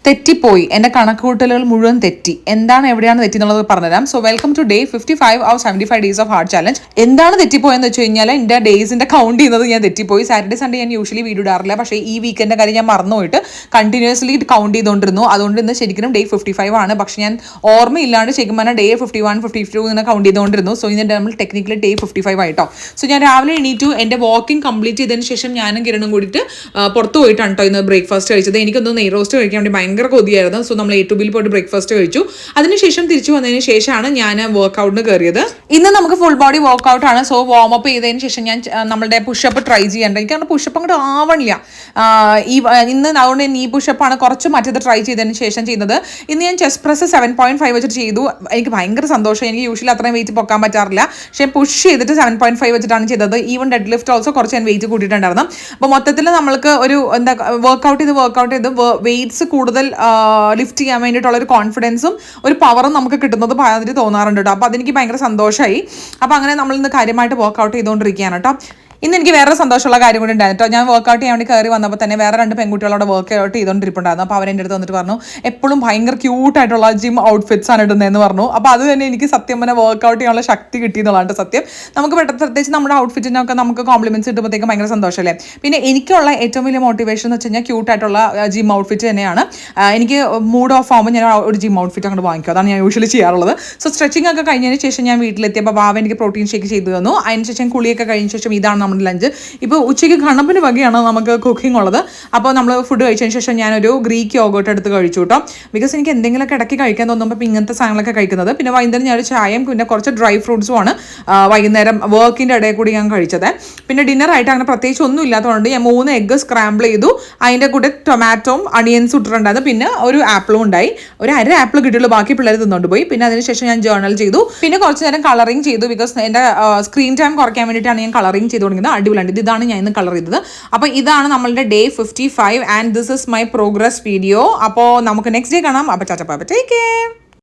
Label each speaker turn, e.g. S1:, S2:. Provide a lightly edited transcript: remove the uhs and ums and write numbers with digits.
S1: തെറ്റിപ്പോയി, എൻ്റെ കണക്കുകൂട്ടലുകൾ മുഴുവൻ തെറ്റി. എന്താണ് എവിടെയാണ് തെറ്റി എന്നുള്ളത് പറഞ്ഞുതരാം. So welcome to day 55 of 75 days of hard challenge. എന്താണ് തെറ്റിപ്പോയെന്ന് വെച്ച് കഴിഞ്ഞാൽ എൻ്റെ ഡേയ്സിൻ്റെ കൗണ്ട് ചെയ്യുന്നത് ഞാൻ തെറ്റിപ്പോയി. സാറ്റർഡേ സൺഡേ ഞാൻ യൂഷ്വലി വീഡിയോ ഇടാറില്ല, പക്ഷേ ഈ വീക്കെൻ്റെ കാര്യം ഞാൻ മറന്നുപോയിട്ട് കണ്ടിന്യൂസ്ലി കൗണ്ട് ചെയ്തുകൊണ്ടിരുന്നു. അതുകൊണ്ട് ഇന്ന് ശരിക്കും ഡേ 55 ആണ്. പക്ഷേ ഞാൻ ഓർമ്മയില്ലാണ്ട് ശരിക്കും പറഞ്ഞാൽ ഡേ 51, 52 ഇങ്ങനെ കൗണ്ട് ചെയ്തുകൊണ്ടിരുന്നു. സോ ഇന്ന് നമ്മൾ ടെക്നിക്കലി ഡേ 55 ആയിട്ടോ. സോ ഞാൻ രാവിലെ എണീറ്റു, എൻ്റെ വാക്കിംഗ് കംപ്ലീറ്റ് ചെയ്തതിന് ശേഷം ഞാനും കിരണും കൂടിയിട്ട് പുറത്ത് പോയിട്ടാണ് കേട്ടോ ഇന്ന് ബ്രേക്ക്ഫാസ്റ്റ് കഴിച്ചത്. എനിക്കൊന്ന് നെയ് റോസ്റ്റ് കഴിക്കാൻ വേണ്ടി ഭയങ്കര കൊതിയായിരുന്നു. സോ നമ്മൾ A2Bയിൽ പോയിട്ട് ബ്രേക്ക്ഫാസ്റ്റ് കഴിച്ചു. അതിനുശേഷം തിരിച്ചു വന്നതിന് ശേഷമാണ് ഞാൻ വർക്കൗട്ടിന് കയറിയത്. ഇന്ന് നമുക്ക് ഫുൾ ബോഡി വർക്കൗട്ട് ആണ്. സോ വാം അപ്പ് ചെയ്തതിന് ശേഷം ഞാൻ നമ്മുടെ പുഷപ്പ് ട്രൈ ചെയ്യേണ്ടത്. എനിക്ക് പുഷപ്പ് അങ്ങോട്ട് ആവണില്ല ഇന്ന്. അതുകൊണ്ട് ഈ പുഷപ്പാണ് കുറച്ച് മറ്റേത് ട്രൈ ചെയ്തതിന് ശേഷം ചെയ്യുന്നത്. ഇന്ന് ഞാൻ ചെസ്റ്റ് പ്രസ് 7.5 വെച്ചിട്ട് ചെയ്തു. എനിക്ക് ഭയങ്കര സന്തോഷം. എനിക്ക് യൂഷ്വലി അത്രയും വെയിറ്റ് പൊക്കാൻ പറ്റാറില്ല, പക്ഷേ പുഷ് ചെയ്തിട്ട് 7.5 വെച്ചിട്ടാണ് ചെയ്തത്. ഈവൻ ഡെഡ് ലിഫ്റ്റ് ഓൾസോ കുറച്ച് ഞാൻ വെയിറ്റ് കൂട്ടിയിട്ടുണ്ടായിരുന്നു. അപ്പോൾ മൊത്തത്തിൽ നമ്മൾക്ക് ഒരു എന്താ വർക്കൗട്ട് ചെയ്ത് വെയിറ്റ്സ് കൂടുതൽ ലിഫ്റ്റ് ചെയ്യാൻ വേണ്ടിയിട്ടുള്ള ഒരു കോൺഫിഡൻസും ഒരു പവറും നമുക്ക് കിട്ടുന്നത് അതിന് തോന്നാറുണ്ട് കേട്ടോ. അപ്പോൾ അതെനിക്ക് ഭയങ്കര സന്തോഷമായി. അപ്പോൾ അങ്ങനെ നമ്മളിന്ന് കാര്യമായിട്ട് വർക്കൗട്ട് ചെയ്തുകൊണ്ടിരിക്കുകയാണ് കേട്ടോ. ഇന്ന് എനിക്ക് വേറെ സന്തോഷമുള്ള കാര്യം കൂടി ഉണ്ടായിരുന്നു കേട്ടോ. ഞാൻ വർക്കൗട്ട് ചെയ്യാൻ വേണ്ടി കയറി വന്നപ്പോൾ തന്നെ വേറെ 2 പെൺകുട്ടികളോട് വർക്കൗട്ട് ചെയ്തുകൊണ്ടിരിപ്പുണ്ടായിരുന്നു. അപ്പോൾ അവരെൻ്റെ അടുത്ത് വന്നിട്ട് പറഞ്ഞു, എപ്പോഴും ഭയങ്കര ക്യൂട്ടായിട്ടുള്ള ജിം ഔട്ട്ഫിറ്റ്സ് ആണ് ഇടുന്നതെന്ന് പറഞ്ഞു. അപ്പോൾ അത് തന്നെ എനിക്ക് സത്യം പറഞ്ഞാൽ വർക്കൗട്ട് ചെയ്യാനുള്ള ശക്തി കിട്ടി എന്നുള്ളതാണ് സത്യം. നമുക്ക് പ്രത്യേകിച്ച് നമ്മുടെ ഔട്ട്ഫിറ്റിനൊക്കെ നമുക്ക് കോംപ്ലിമെന്റ്സ് കിട്ടുമ്പോഴത്തേക്കും ഭയങ്കര സന്തോഷമല്ലേ. പിന്നെ എനിക്കുള്ള ഏറ്റവും വലിയ മോട്ടിവേഷൻ എന്ന് വെച്ച് കഴിഞ്ഞാൽ ക്യൂട്ടായിട്ടുള്ള ജിം ഔട്ട്ഫിറ്റ് തന്നെയാണ്. എനിക്ക് മൂഡ് ഓഫ് ആകുമ്പോൾ ഞാൻ ഒരു ജിം ഔട്ട്ഫിറ്റ് അങ്ങോട്ട് വാങ്ങിക്കും. അതാണ് ഞാൻ യൂഷ്വലി ചെയ്യാറുള്ളത്. സോ സ്ട്രെച്ചിങ് ഒക്കെ കഴിഞ്ഞതിന് ശേഷം ഞാൻ വീട്ടിലെത്തിയപ്പോൾ ബാവ എനിക്ക് പ്രോട്ടീൻ ഷേക്ക് ചെയ്തു തന്നു. അതിന് ശേഷം കുളിയൊക്കെ കഴിഞ്ഞ ശേഷം ഇതാണ് നമ്മുടെ ലഞ്ച്. ഇപ്പോൾ ഉച്ചയ്ക്ക് കണപ്പിന് വകയാണ് നമുക്ക് കുക്കിംഗ് ഉള്ളത്. അപ്പോൾ നമ്മൾ ഫുഡ് കഴിച്ചതിന് ശേഷം ഞാനൊരു ഗ്രീക്ക് യോഗോട്ട് എടുത്ത് കഴിച്ചു കേട്ടോ. ബിക്കോസ് എനിക്ക് എന്തെങ്കിലുമൊക്കെ ഇടയ്ക്ക് കഴിക്കാൻ തോന്നുമ്പോൾ ഇങ്ങനത്തെ സാധനങ്ങളൊക്കെ കഴിക്കുന്നത്. പിന്നെ വൈകുന്നേരം ഞാനൊരു ചായയും പിന്നെ കുറച്ച് ഡ്രൈ ഫ്രൂട്ട്സുമാണ് വൈകുന്നേരം വർക്കിൻ്റെ ഇടയിൽ കൂടി ഞാൻ കഴിച്ചത്. പിന്നെ ഡിന്നറായിട്ട് അങ്ങനെ പ്രത്യേകിച്ച് ഒന്നും ഇല്ലാത്തതുകൊണ്ട് ഞാൻ 3 എഗ്ഗ് സ്ക്രാമ്പിൾ ചെയ്തു. അതിൻ്റെ കൂടെ ടൊമാറ്റോയും അണിയൻസും ഇട്ടിട്ടുണ്ടായിരുന്നു. പിന്നെ ഒരു ആപ്പിളും ഉണ്ടായി. ഒരു അര ആപ്പിൾ കിട്ടിയുള്ളൂ, ബാക്കി പിള്ളേർ തിന്നുകൊണ്ട് പോയി. പിന്നെ അതിനുശേഷം ഞാൻ ജേർണൽ ചെയ്തു. പിന്നെ കുറച്ച് നേരം കളറിങ് ചെയ്തു. ബിക്കോസ് എൻ്റെ സ്ക്രീൻ ടൈം കുറയ്ക്കാൻ വേണ്ടിയിട്ടാണ് ഞാൻ കളറിങ് ചെയ്ത് തുടങ്ങിയത്. അടിപൊളിയുണ്ട്. ഇതാണ് ഞാൻ ഇന്ന് കളർ ചെയ്തത്. അപ്പോൾ ഇതാണ് നമ്മളുടെ day 55 and this is my progress video. അപ്പോൾ നമുക്ക് നെക്സ്റ്റ് ഡേ കാണാം. അപ്പോൾ ചാച്ചാ, ടേക്ക് കെയർ.